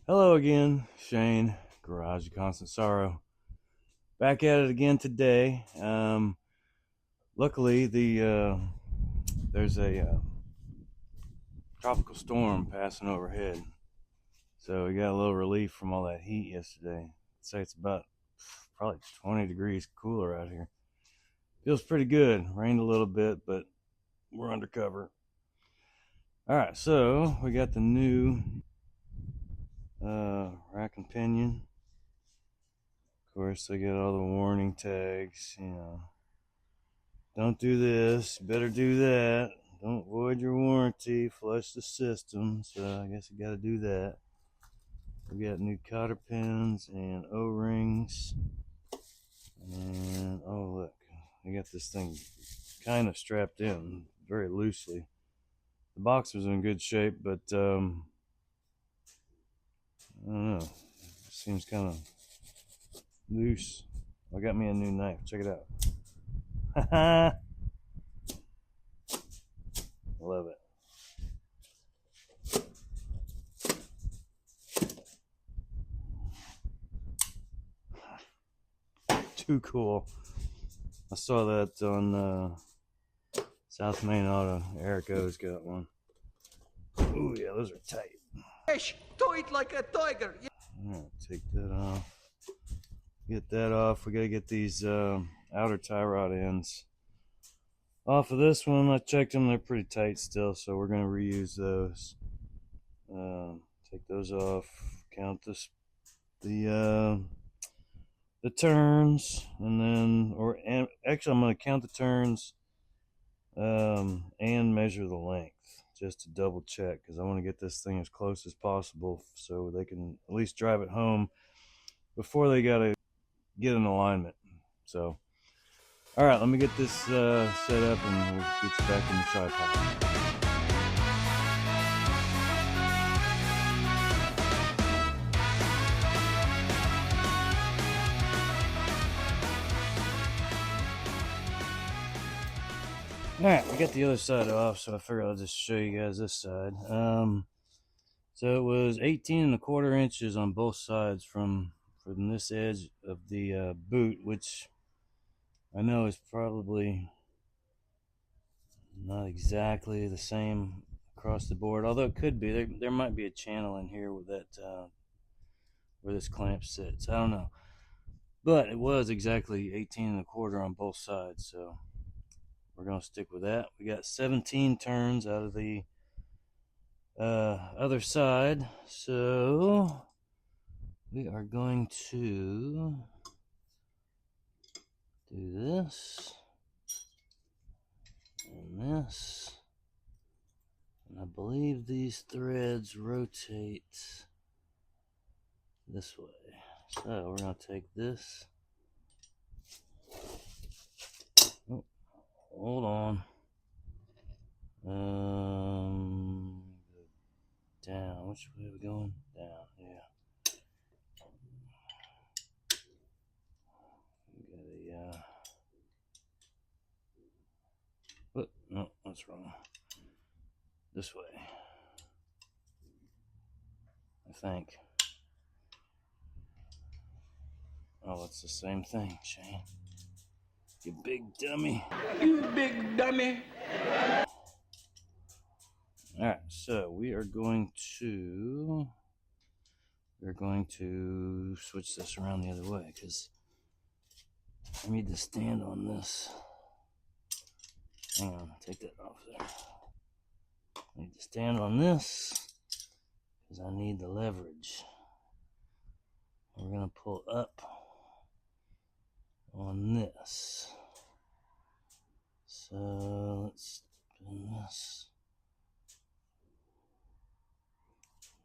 Hello again, Shane, Garage of Constant Sorrow. Back at it again today. Luckily, there's a tropical storm passing overhead, so we got a little relief from all that heat yesterday. I'd say it's about probably 20 degrees cooler out here. Feels pretty good. Rained a little bit, but we're under cover. All right, so we got the new rack and pinion. Of course, they got all the warning tags, don't do this, better do that, don't void your warranty, flush the system. So I guess you got to do that. We got new cotter pins and O-rings, and oh look, I got this thing kind of strapped in very loosely. The box was in good shape, but I don't know, it seems kind of loose. I got me a new knife, check it out. Love it. Too cool. I saw that on South Main Auto. Eric O's got one. Oh yeah, those are tight. Do it like a tiger. I'm gonna take that off. Get that off. We gotta get these outer tie rod ends off of this one. I checked them; they're pretty tight still, so we're gonna reuse those. Take those off. Count the turns, and then, actually, I'm gonna count the turns and measure the length just to double check, because I want to get this thing as close as possible so they can at least drive it home before they gotta get an alignment. So, all right, let me get this set up and we'll get you back in the tripod. Alright, we got the other side off, so I figured I'll just show you guys this side. So it was 18 1/4 inches on both sides from this edge of the boot, which I know is probably not exactly the same across the board, although it could be. There might be a channel in here with that where this clamp sits. I don't know, but it was exactly 18 1/4 on both sides, so we're gonna stick with that. We got 17 turns out of the other side, so we are going to do this and this, and I believe these threads rotate this way. So we're gonna take this. Oh, hold on. Down. Which way are we going? Down. Yeah. We got a what? No, that's wrong. This way, I think. Oh, it's the same thing, Shane. You big dummy. You big dummy. Alright, so we're going to switch this around the other way, because I need to stand on this. Hang on, take that off there. I need to stand on this because I need the leverage. We're going to pull up on this. So let's spin this.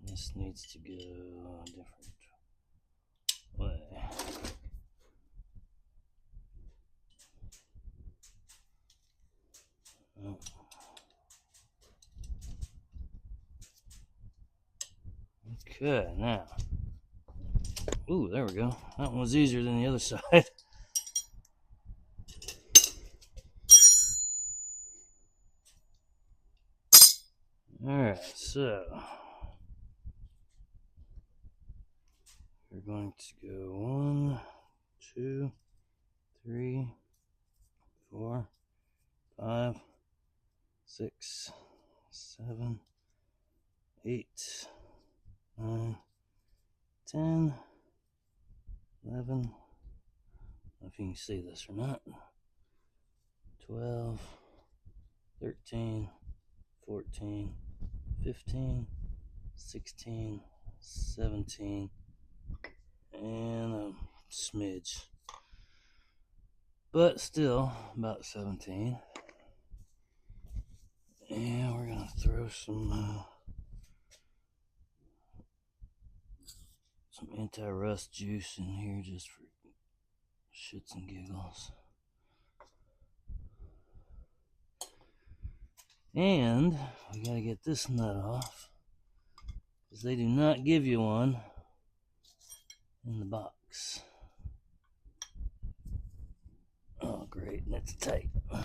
This needs to go a different way. Oh. Okay, now. Ooh, there we go. That one was easier than the other side. Alright, so we're going to go 1, 2, 3, 4, 5, 6, 7, 8, 9, 10, 11. I don't know if you can see this or not. 12, 13, 14, 15, 16, 17, and a smidge. But still, about 17. And we're going to throw some anti-rust juice in here just for shits and giggles. And we got to get this nut off, because they do not give you one in the box. Oh, great, that's tight. A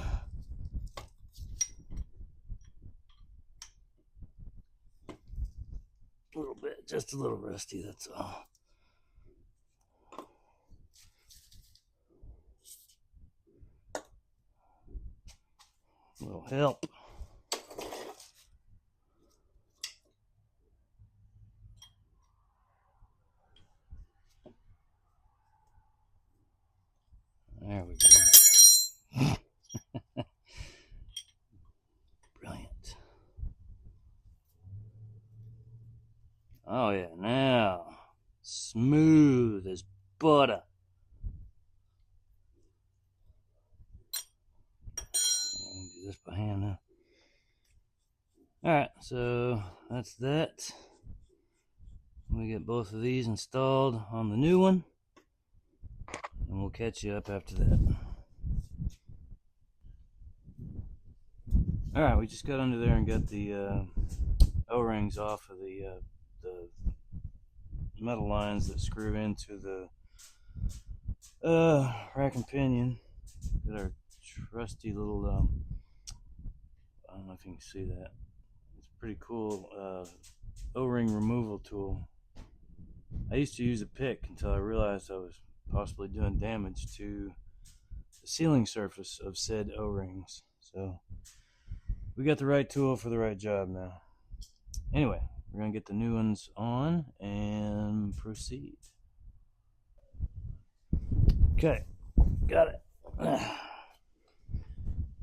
little bit, just a little rusty, that's all. A little help. There we go. Brilliant. Oh yeah, now smooth as butter. Do this by hand now. Alright, so that's that. We get both of these installed on the new one, and we'll catch you up after that. Alright, we just got under there and got the O-rings off of the metal lines that screw into the rack and pinion. Got our trusty little I don't know if you can see that. It's a pretty cool O-ring removal tool. I used to use a pick until I realized I was possibly doing damage to the sealing surface of said O-rings. So we got the right tool for the right job now. Anyway, we're going to get the new ones on and proceed. Okay, got it.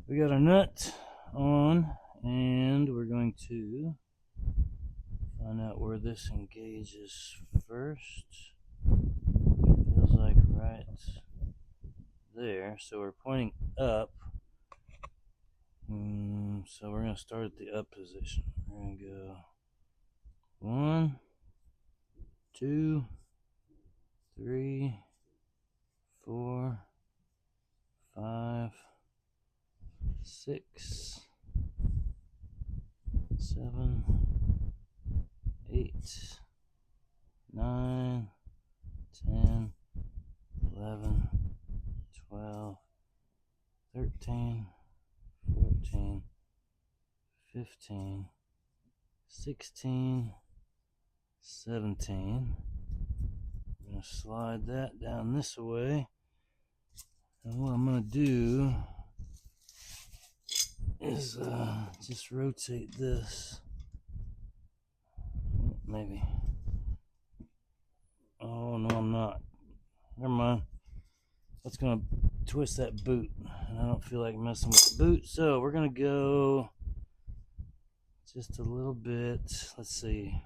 We got our nut on, and we're going to find out where this engages first. Feels like right there, so we're pointing up. So we're going to start at the up position. We're going to go 1, 2, 3, 4, 5, 6, 7, 8, 9, 10, 11, 12, 13, 14, 15, 16, 17. I'm going to slide that down this way. And what I'm going to do is just rotate this. Maybe. Oh, no, I'm not. Never mind. That's going to twist that boot. And I don't feel like messing with the boot. So we're going to go just a little bit. Let's see.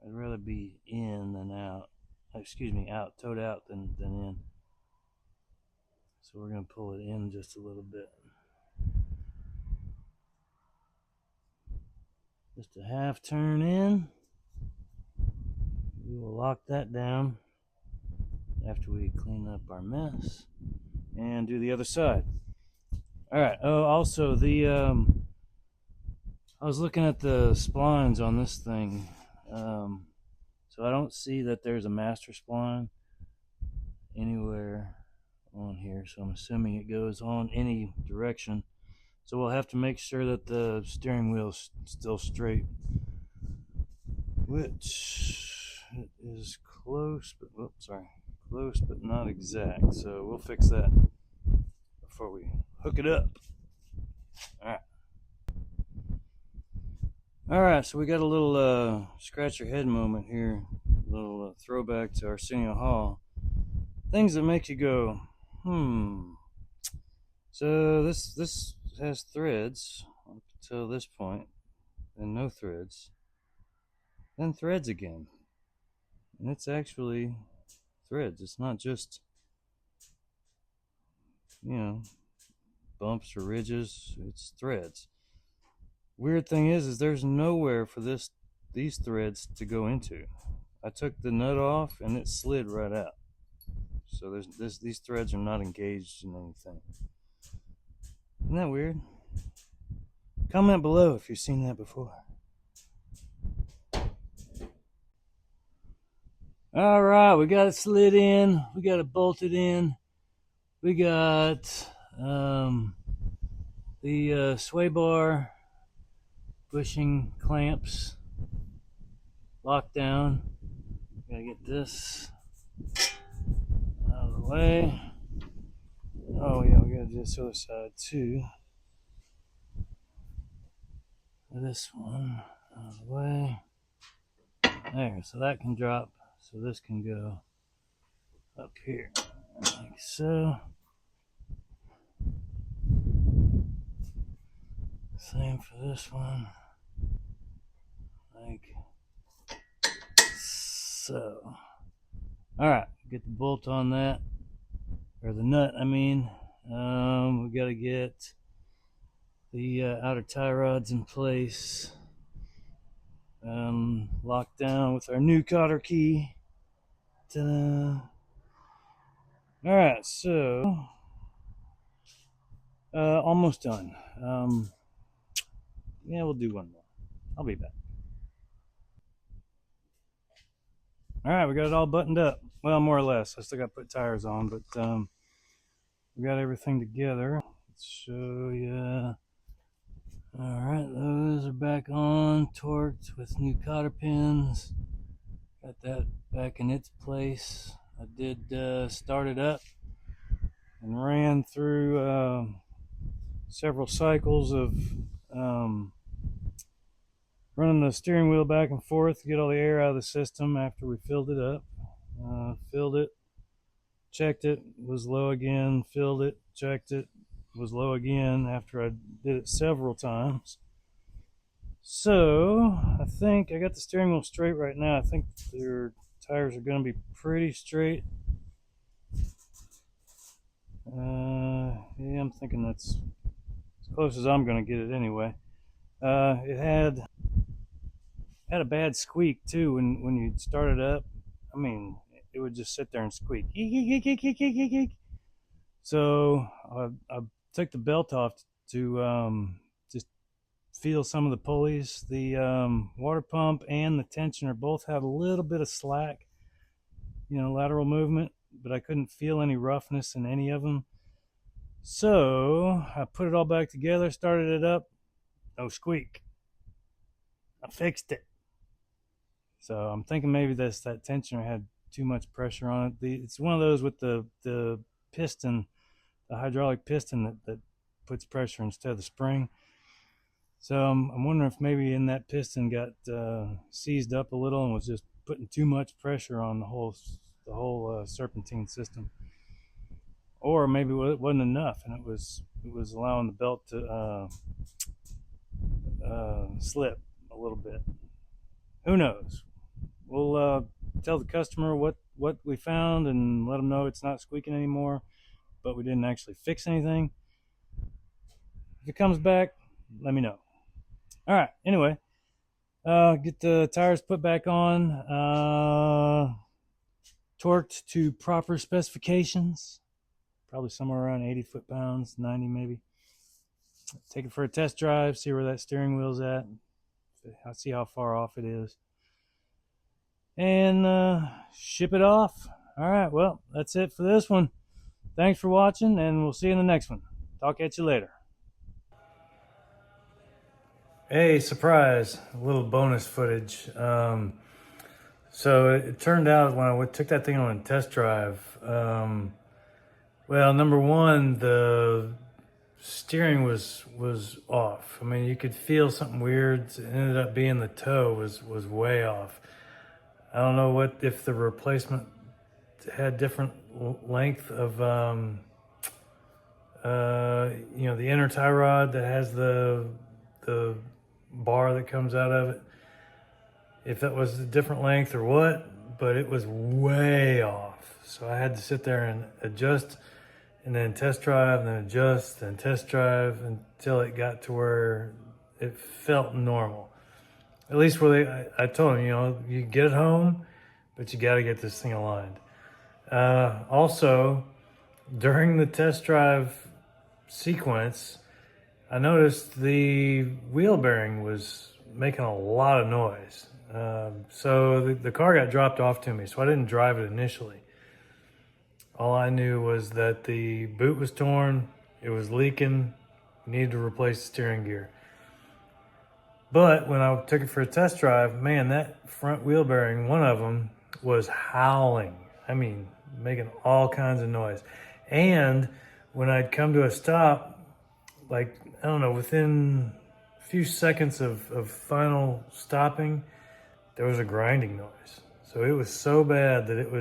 I'd rather be in than out. Excuse me, out. Toed out than in. So we're going to pull it in just a little bit. Just a half turn in. We will lock that down after we clean up our mess and do the other side. Alright, oh, also I was looking at the splines on this thing, so I don't see that there's a master spline anywhere on here, so I'm assuming it goes on any direction. So we'll have to make sure that the steering wheel's still straight, which it is close, but close but not exact. So we'll fix that before we hook it up. All right, so we got a little scratch your head moment here, a little throwback to Arsenio Hall. Things that make you go, hmm. So this has threads up until this point, then no threads, then threads again, and it's actually threads. It's not just, you know, bumps or ridges. It's threads. Weird thing is there's nowhere for these threads to go into. I took the nut off and it slid right out. So these threads are not engaged in anything. Isn't that weird? Comment below if you've seen that before. All right, we got it slid in. We got it bolted in. We got the sway bar bushing clamps locked down. Gotta get this out of the way. Oh yeah, we gotta do this other side too. This one out of the way. There, so that can drop. So this can go up here, like so. Same for this one, like so. All right, get the bolt on that, or the nut, I mean. We got to get the outer tie rods in place, locked down with our new cotter key. Ta-da! All right, so almost done. Yeah, we'll do one more. I'll be back. All right, we got it all buttoned up. Well, more or less. I still got to put tires on, but we got everything together. Let's show you. All right, those are back on, torqued with new cotter pins. Got that back in its place. I did start it up and ran through several cycles of running the steering wheel back and forth to get all the air out of the system after we filled it up. Filled it, checked it, was low again, filled it, checked it, was low again after I did it several times. So I think I got the steering wheel straight right now. I think their tires are going to be pretty straight. Yeah, I'm thinking that's as close as I'm going to get it anyway. It had a bad squeak too when you start it up. I mean, it would just sit there and squeak. So I took the belt off to just feel some of the pulleys. The water pump and the tensioner both had a little bit of slack, lateral movement, but I couldn't feel any roughness in any of them. So I put it all back together, started it up, no squeak. I fixed it. So I'm thinking maybe that tensioner had too much pressure on it. It's one of those with the piston, the hydraulic piston that puts pressure instead of the spring. So I'm wondering if maybe in that piston got seized up a little and was just putting too much pressure on the whole serpentine system, or maybe it wasn't enough and it was allowing the belt to slip a little bit. Who knows? We'll tell the customer what we found and let them know it's not squeaking anymore, but we didn't actually fix anything. If it comes back, let me know. All right, anyway, get the tires put back on, torqued to proper specifications, probably somewhere around 80 foot-pounds, 90 maybe. Take it for a test drive, see where that steering wheel's at, see how far off it is, and ship it off. All right, well, that's it for this one. Thanks for watching, and we'll see you in the next one. Talk at you later. Hey, surprise, a little bonus footage. So it turned out when I took that thing on a test drive, well, number one, the steering was off. I mean, you could feel something weird. It ended up being the toe was way off. I don't know if the replacement had different length of the inner tie rod that has the bar that comes out of it, if that was a different length or what, but it was way off. So I had to sit there and adjust and then test drive and then adjust and test drive until it got to where it felt normal. At least I told him, you get it home, but you got to get this thing aligned. Also, during the test drive sequence, I noticed the wheel bearing was making a lot of noise. So the car got dropped off to me, so I didn't drive it initially. All I knew was that the boot was torn, it was leaking, needed to replace the steering gear. But when I took it for a test drive, man, that front wheel bearing, one of them, was howling. I mean, making all kinds of noise. And when I'd come to a stop, like, I don't know, within a few seconds of final stopping, there was a grinding noise. So it was so bad that it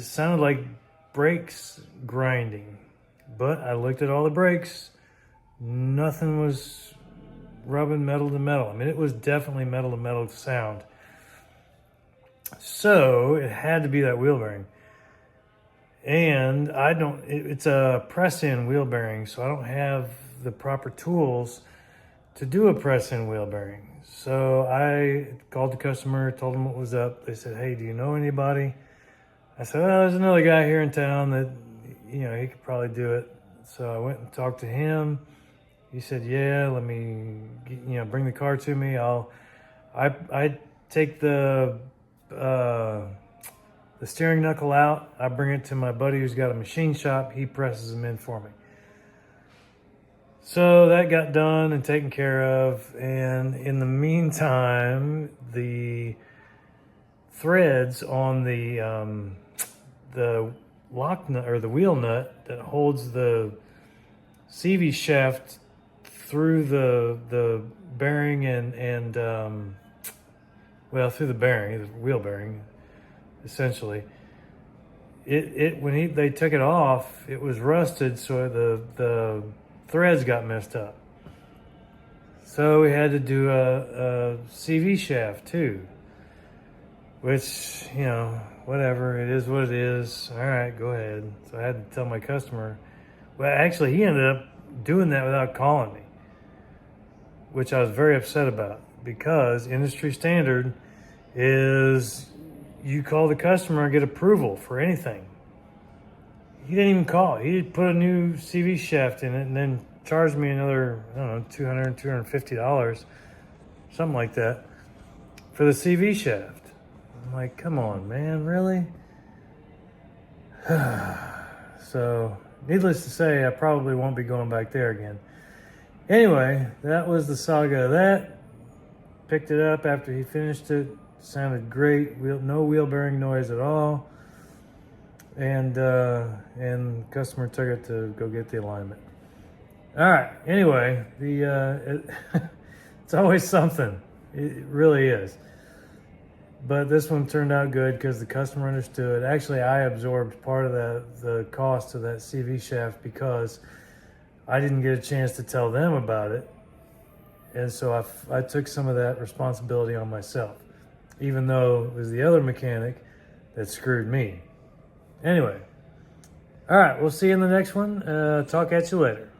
sounded like brakes grinding. But I looked at all the brakes, nothing was rubbing metal to metal. I mean, it was definitely metal to metal sound. So it had to be that wheel bearing. And it's a press-in wheel bearing, so I don't have the proper tools to do a press-in wheel bearing. So I called the customer, told them what was up. They said, hey, do you know anybody? I said, well, there's another guy here in town that, he could probably do it. So I went and talked to him. He said, yeah, let me, bring the car to me. I take the steering knuckle out. I bring it to my buddy who's got a machine shop. He presses them in for me. So that got done and taken care of. And in the meantime, the threads on the lock nut or the wheel nut that holds the CV shaft through the bearing and through the bearing, the wheel bearing, essentially. They took it off, it was rusted, so the threads got messed up. So we had to do a CV shaft too, which, whatever, it is what it is. All right, go ahead. So I had to tell my customer. Well, actually, he ended up doing that without calling me, which I was very upset about, because industry standard is you call the customer and get approval for anything. He didn't even call. He put a new CV shaft in it and then charged me another, I don't know, $200, $250, something like that, for the CV shaft. I'm like, come on, man, really? So, needless to say, I probably won't be going back there again. Anyway, that was the saga of that. Picked it up after he finished it. Sounded great. No wheel bearing noise at all. And customer took it to go get the alignment. All right. Anyway, it's always something. It really is. But this one turned out good because the customer understood. Actually, I absorbed part of the cost of that CV shaft because I didn't get a chance to tell them about it. And so I took some of that responsibility on myself, even though it was the other mechanic that screwed me. Anyway, all right, we'll see you in the next one. Talk at you later.